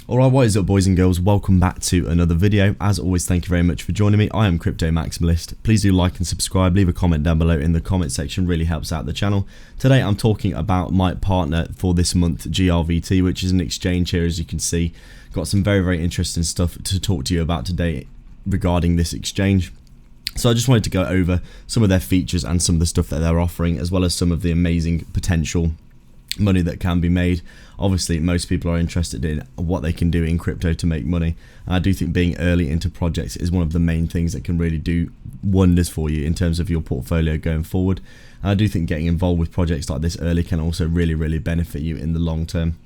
Alright, what is up boys and girls, welcome back to another video. As always, thank you very much for joining me. I am Crypto Maximalist. Please do like and subscribe, leave a comment down below in the comment section, really helps out the channel. Today I'm talking about my partner for this month, GRVT, which is an exchange here. As you can see, got some very interesting stuff to talk to you about today regarding this exchange. So I just wanted to go over some of their features and some of the stuff that they're offering, as well as some of the amazing potential money that can be made. Obviously most people are interested in what they can do in crypto to make money, and I do think being early into projects is one of the main things that can really do wonders for you in terms of your portfolio going forward. And I do think getting involved with projects like this early can also really benefit you in the long term.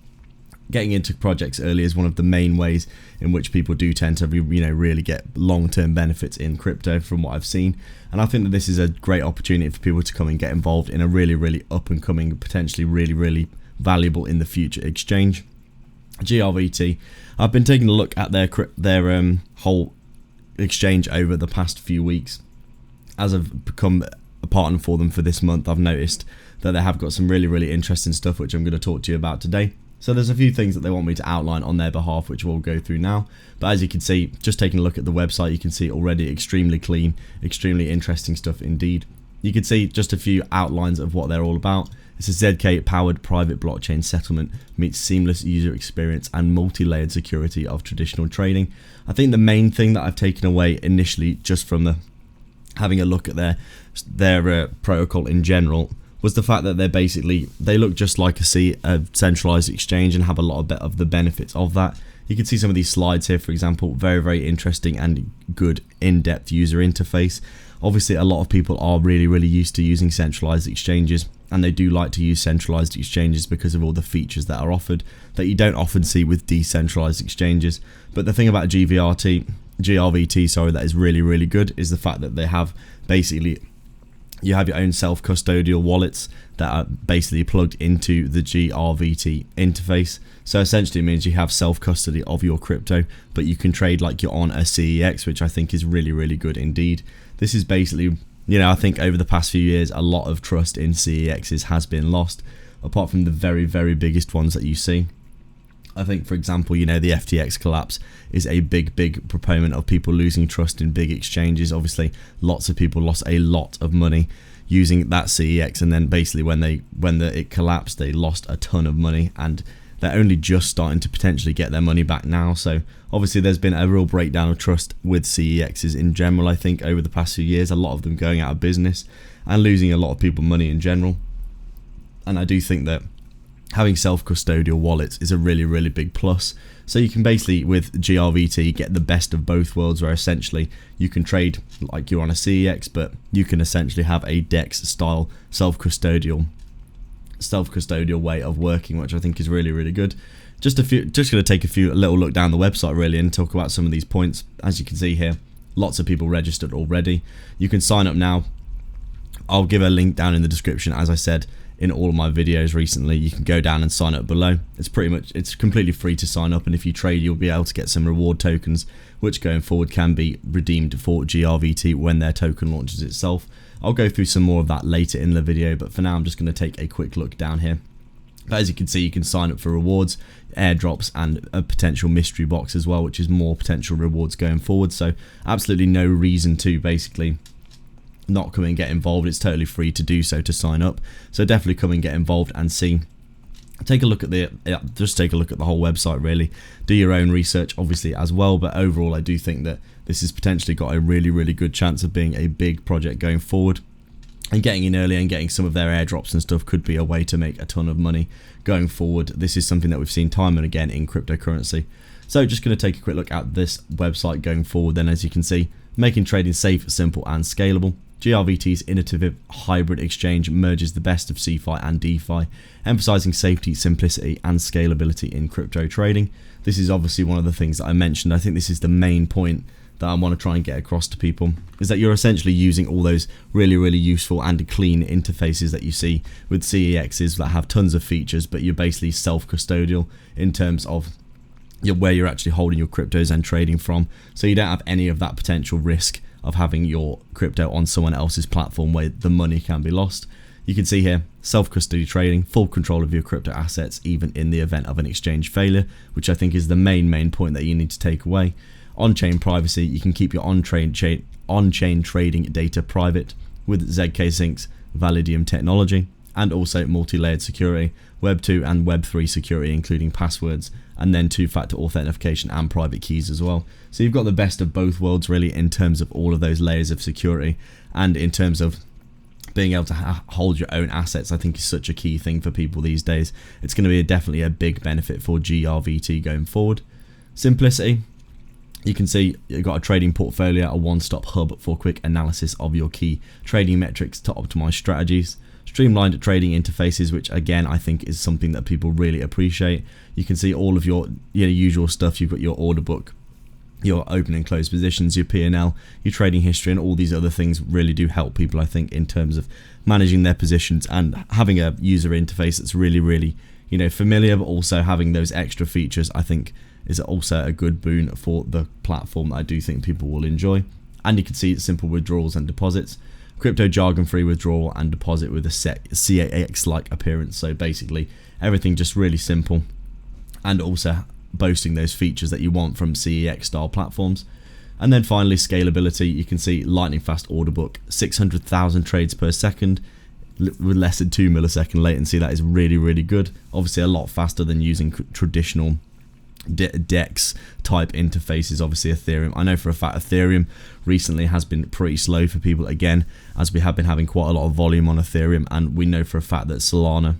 Getting into projects early is one of the main ways in which people do tend to really get long-term benefits in crypto from what I've seen. And I think that this is a great opportunity for people to come and get involved in a really up and coming, potentially really valuable in the future exchange. GRVT, I've been taking a look at their whole exchange over the past few weeks. As I've become a partner for them for this month, I've noticed that they have got some really interesting stuff which I'm going to talk to you about today. So there's a few things that they want me to outline on their behalf, which we'll go through now. But as you can see, just taking a look at the website, you can see already extremely clean, extremely interesting stuff indeed. You can see just a few outlines of what they're all about. It's a ZK powered private blockchain settlement, meets seamless user experience and multi-layered security of traditional trading. I think the main thing that I've taken away initially just from having a look at their protocol in general was the fact that they look just like a centralized exchange and have a lot of the benefits of that. You can see some of these slides here, for example, very interesting and good in-depth user interface. Obviously a lot of people are really used to using centralized exchanges, and they do like to use centralized exchanges because of all the features that are offered that you don't often see with decentralized exchanges. But the thing about GRVT, that is really good is the fact that they have you have your own self-custodial wallets that are basically plugged into the GRVT interface. So essentially it means you have self-custody of your crypto, but you can trade like you're on a CEX, which I think is really good indeed. This is basically, I think over the past few years, a lot of trust in CEXs has been lost, apart from the very biggest ones that you see. I think, for example, the FTX collapse is a big proponent of people losing trust in big exchanges. Obviously, lots of people lost a lot of money using that CEX, and then basically when it collapsed, they lost a ton of money, and they're only just starting to potentially get their money back now. So obviously, there's been a real breakdown of trust with CEXs in general. I think over the past few years, a lot of them going out of business and losing a lot of people money in general. And I do think that having self-custodial wallets is a really big plus. So you can basically, with GRVT, get the best of both worlds, where essentially you can trade like you're on a CEX, but you can essentially have a DEX style self-custodial way of working, which I think is really good. Just going to take a little look down the website really and talk about some of these points. As you can see here, lots of people registered already. You can sign up now. I'll give a link down in the description. As I said in all of my videos recently, you can go down and sign up below. It's completely free to sign up, and if you trade, you'll be able to get some reward tokens, which going forward can be redeemed for GRVT when their token launches itself. I'll go through some more of that later in the video, but for now I'm just going to take a quick look down here. But as you can see, you can sign up for rewards, airdrops, and a potential mystery box as well, which is more potential rewards going forward. So absolutely no reason to basically not come and get involved. It's totally free to do so, to sign up. So definitely come and get involved and take a look at the whole website really. Do your own research obviously as well, but overall I do think that this has potentially got a really good chance of being a big project going forward. And getting in early and getting some of their airdrops and stuff could be a way to make a ton of money going forward. This is something that we've seen time and again in cryptocurrency. So just going to take a quick look at this website going forward then. As you can see, making trading safe, simple and scalable. GRVT's innovative hybrid exchange merges the best of CeFi and DeFi, emphasizing safety, simplicity and scalability in crypto trading. This is obviously one of the things that I mentioned. I think this is the main point that I want to try and get across to people, is that you're essentially using all those really useful and clean interfaces that you see with CEXs that have tons of features, but you're basically self-custodial in terms of where you're actually holding your cryptos and trading from. So you don't have any of that potential risk of having your crypto on someone else's platform where the money can be lost. You can see here, self-custody trading, full control of your crypto assets, even in the event of an exchange failure, which I think is the main point that you need to take away. On-chain privacy, you can keep your on-chain trading data private with ZK Sync's Validium technology, and also multi-layered security, Web 2 and Web 3 security, including passwords, and then two-factor authentication and private keys as well. So you've got the best of both worlds really in terms of all of those layers of security, and in terms of being able to hold your own assets. I think is such a key thing for people these days. It's going to be definitely a big benefit for GRVT going forward. Simplicity. You can see you've got a trading portfolio, a one-stop hub for quick analysis of your key trading metrics to optimize strategies. Streamlined trading interfaces, which again I think is something that people really appreciate. You can see all of your usual stuff. You've got your order book, your open and close positions, your P&L, your trading history, and all these other things really do help people, I think, in terms of managing their positions and having a user interface that's really familiar, but also having those extra features, I think, is also a good boon for the platform that I do think people will enjoy. And you can see simple withdrawals and deposits, crypto jargon-free withdrawal and deposit with a set CAX-like appearance. So basically everything just really simple, and also boasting those features that you want from CEX style platforms. And then finally, scalability. You can see lightning fast order book, 600,000 trades per second with less than 2 millisecond latency. That is really good. Obviously a lot faster than using traditional DEX type interfaces. Obviously Ethereum, I know for a fact Ethereum recently has been pretty slow for people, again, as we have been having quite a lot of volume on Ethereum, and we know for a fact that Solana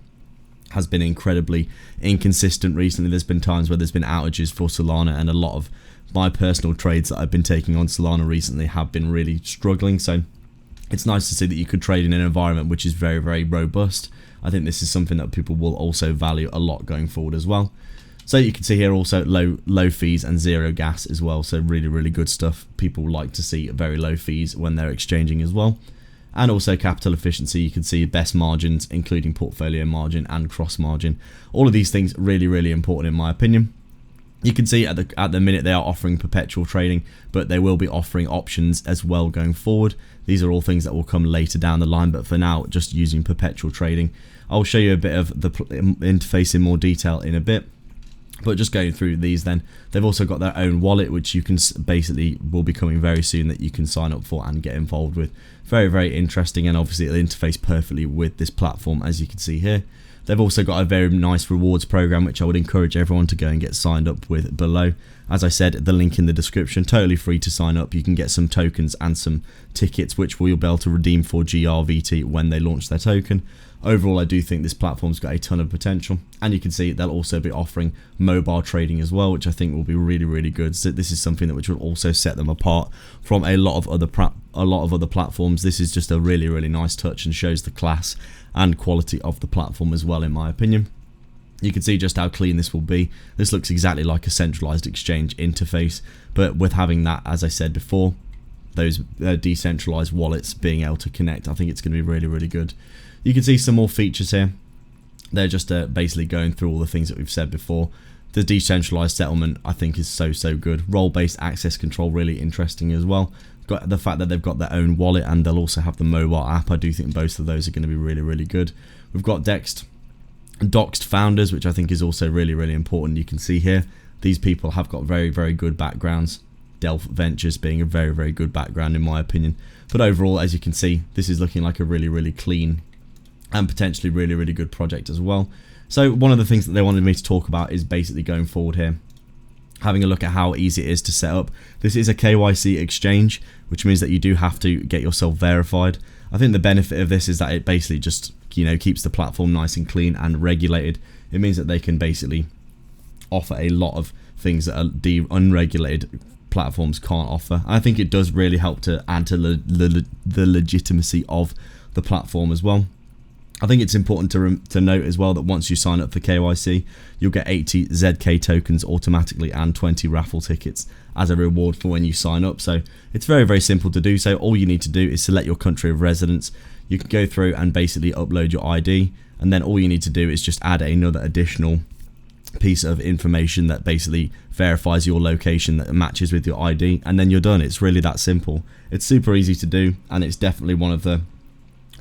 has been incredibly inconsistent recently. There's been times where there's been outages for Solana, and a lot of my personal trades that I've been taking on Solana recently have been really struggling. So it's nice to see that you could trade in an environment which is very robust. I think this is something that people will also value a lot going forward as well. So you can see here also low fees and zero gas as well. So really good stuff. People like to see very low fees when they're exchanging as well. And also capital efficiency. You can see best margins, including portfolio margin and cross margin. All of these things really important in my opinion. You can see at the minute they are offering perpetual trading, but they will be offering options as well going forward. These are all things that will come later down the line, but for now, just using perpetual trading. I'll show you a bit of the interface in more detail in a bit. But just going through these, then they've also got their own wallet, which you can basically will be coming very soon, that you can sign up for and get involved with. Very interesting, and obviously it'll interface perfectly with this platform, as you can see here. They've also got a very nice rewards program, which I would encourage everyone to go and get signed up with below. As I said, the link in the description, totally free to sign up. You can get some tokens and some tickets, which we'll be able to redeem for GRVT when they launch their token. Overall, I do think this platform's got a ton of potential, and you can see they'll also be offering mobile trading as well, which I think will be really good. So this is something that which will also set them apart from a lot of other platforms. This is just a really nice touch and shows the class and quality of the platform as well, in my opinion. You can see just how clean this will be. This looks exactly like a centralized exchange interface, but with having that, as I said before, those decentralized wallets being able to connect, I think it's going to be really good. You can see some more features here. They're just basically going through all the things that we've said before. The decentralized settlement, I think, is so good. Role-based access control, really interesting as well. Got the fact that they've got their own wallet, and they'll also have the mobile app. I do think both of those are going to be really good. We've got doxed founders, which I think is also really important. You can see here, these people have got very good backgrounds. Delph Ventures being a very good background in my opinion. But overall, as you can see, this is looking like a really clean and potentially really good project as well. So one of the things that they wanted me to talk about is basically going forward here, having a look at how easy it is to set up. This is a KYC exchange, which means that you do have to get yourself verified. I think the benefit of this is that it basically just, keeps the platform nice and clean and regulated. It means that they can basically offer a lot of things that unregulated platforms can't offer. I think it does really help to add to the legitimacy of the platform as well. I think it's important to note as well that once you sign up for KYC, you'll get 80 ZK tokens automatically and 20 raffle tickets as a reward for when you sign up. So it's very simple to do. So all you need to do is select your country of residence. You can go through and basically upload your ID, and then all you need to do is just add another additional piece of information that basically verifies your location that matches with your ID, and then you're done. It's really that simple. It's super easy to do, and it's definitely one of the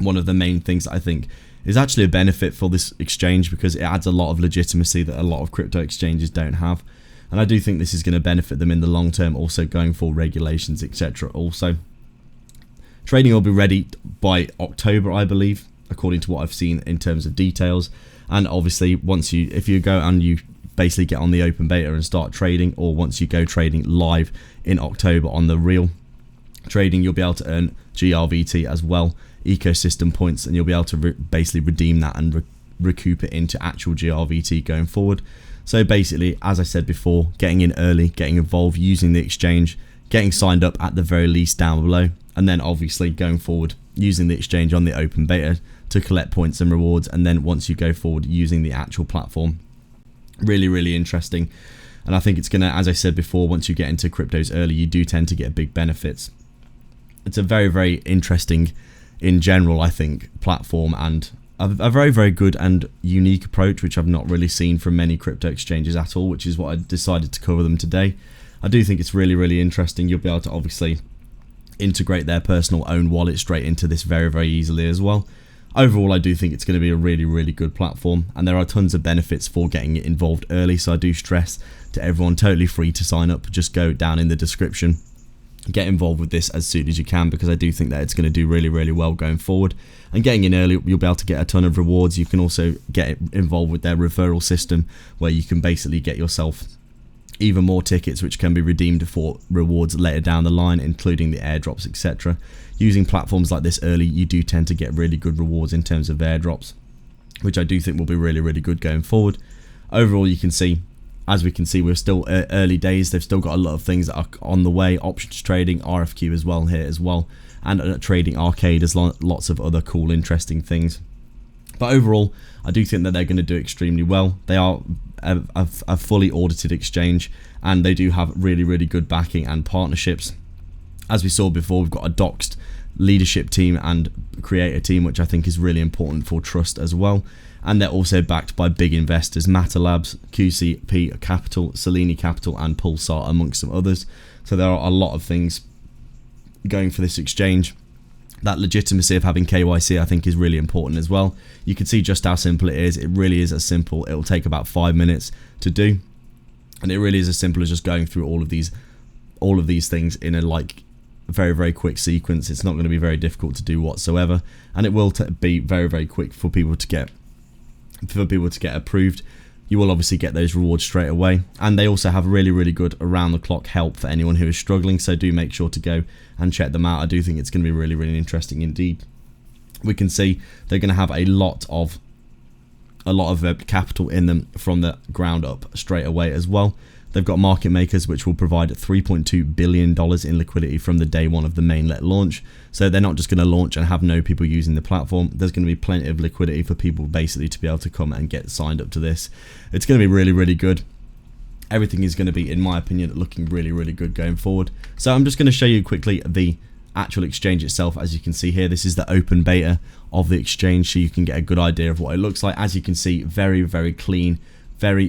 one of the main things that I think is actually a benefit for this exchange, because it adds a lot of legitimacy that a lot of crypto exchanges don't have. And I do think this is going to benefit them in the long term, also going for regulations, etc. Also, trading will be ready by October, I believe, according to what I've seen in terms of details. And obviously, if you go and you basically get on the open beta and start trading, or once you go trading live in October on the real trading, you'll be able to earn GRVT as well, ecosystem points, and you'll be able to basically redeem that and recoup it into actual GRVT going forward. So basically, as I said before, getting in early, getting involved, using the exchange, getting signed up at the very least down below, and then obviously going forward using the exchange on the open beta to collect points and rewards, and then once you go forward using the actual platform. Really interesting. And I think it's gonna, as I said before, once you get into cryptos early, you do tend to get big benefits. It's a very interesting, in general, I think, platform, and a very good and unique approach, which I've not really seen from many crypto exchanges at all, which is what I decided to cover them today. I do think it's really interesting. You'll be able to obviously integrate their personal own wallet straight into this very easily as well. Overall, I do think it's going to be a really good platform, and there are tons of benefits for getting it involved early. So I do stress to everyone, totally free to sign up. Just go down in the description, get involved with this as soon as you can, because I do think that it's going to do really well going forward. And getting in early, you'll be able to get a ton of rewards. You can also get involved with their referral system, where you can basically get yourself even more tickets, which can be redeemed for rewards later down the line, including the airdrops, etc. Using platforms like this early, you do tend to get really good rewards in terms of airdrops, which I do think will be really good going forward. Overall, you can see, as we can see, we're still early days. They've still got a lot of things that are on the way. Options trading, RFQ as well here as well, and trading arcade. There's lots of other cool, interesting things. But overall, I do think that they're going to do extremely well. They are a fully audited exchange, and they do have really good backing and partnerships. As we saw before, we've got a doxed leadership team and creator team, which I think is really important for trust as well. And they're also backed by big investors, Matter Labs, QCP Capital, Selene Capital, and Pulsar, amongst some others. So there are a lot of things going for this exchange. That legitimacy of having KYC, I think, is really important as well. You can see just how simple it is. It really is as simple. It will take about 5 minutes to do, and it really is as simple as just going through all of these things in a very quick sequence. It's not going to be very difficult to do whatsoever, and it will be very quick for people to get approved. You will obviously get those rewards straight away, and they also have really good around the clock help for anyone who is struggling, so do make sure to go and check them out. I do think it's going to be really interesting indeed. We can see they're going to have a lot of capital in them from the ground up straight away as well. They've got market makers, which will provide $3.2 billion in liquidity from the day one of the mainnet launch. So they're not just going to launch and have no people using the platform. There's going to be plenty of liquidity for people basically to be able to come and get signed up to this. It's going to be really good. Everything is going to be, in my opinion, looking really good going forward. So I'm just going to show you quickly the actual exchange itself. As you can see here, this is the open beta of the exchange, so you can get a good idea of what it looks like. As you can see, very clean, very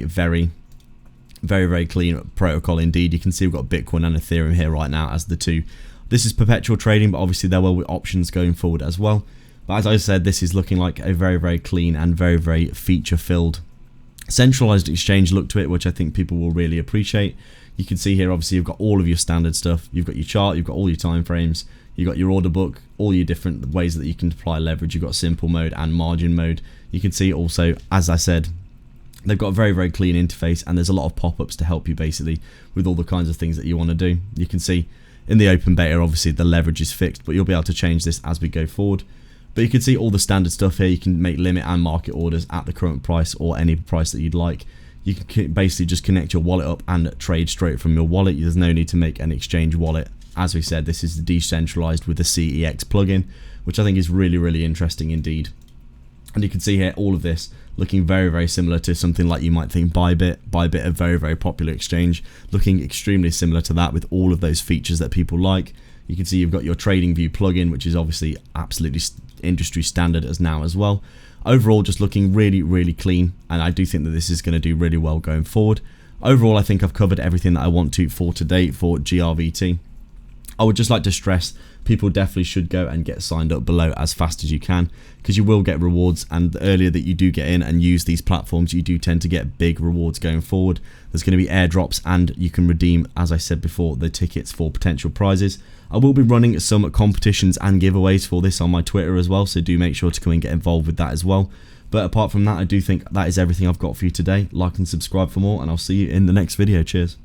clean protocol indeed. You can see we've got Bitcoin and Ethereum here right now as the two. This is perpetual trading, but obviously there will be options going forward as well. But as I said, this is looking like a very clean and very feature filled centralized exchange look to it, which I think people will really appreciate. You can see here, obviously, you've got all of your standard stuff. You've got your chart, you've got all your time frames, you've got your order book, all your different ways that you can apply leverage. You've got simple mode and margin mode. You can see also, as I said, they've got a very clean interface, and there's a lot of pop-ups to help you basically with all the kinds of things that you want to do. You can see in the open beta, obviously the leverage is fixed, but you'll be able to change this as we go forward. But you can see all the standard stuff here. You can make limit and market orders at the current price or any price that you'd like. You can basically just connect your wallet up and trade straight from your wallet. There's no need to make an exchange wallet. As we said, this is decentralized with the CEX plugin, which I think is really interesting indeed. And you can see here all of this looking very similar to something like you might think Bybit. Bybit, a very popular exchange, looking extremely similar to that with all of those features that people like. You can see you've got your trading view plugin, which is obviously absolutely industry standard as now as well. Overall, just looking really clean, and I do think that this is going to do really well going forward. Overall, I think I've covered everything that I want to for today for GRVT. I would just like to stress, people definitely should go and get signed up below as fast as you can, because you will get rewards, and the earlier that you do get in and use these platforms, you do tend to get big rewards going forward. There's going to be airdrops, and you can redeem, as I said before, the tickets for potential prizes. I will be running some competitions and giveaways for this on my Twitter as well, so do make sure to come and get involved with that as well. But apart from that, I do think that is everything I've got for you today. Like and subscribe for more, and I'll see you in the next video. Cheers.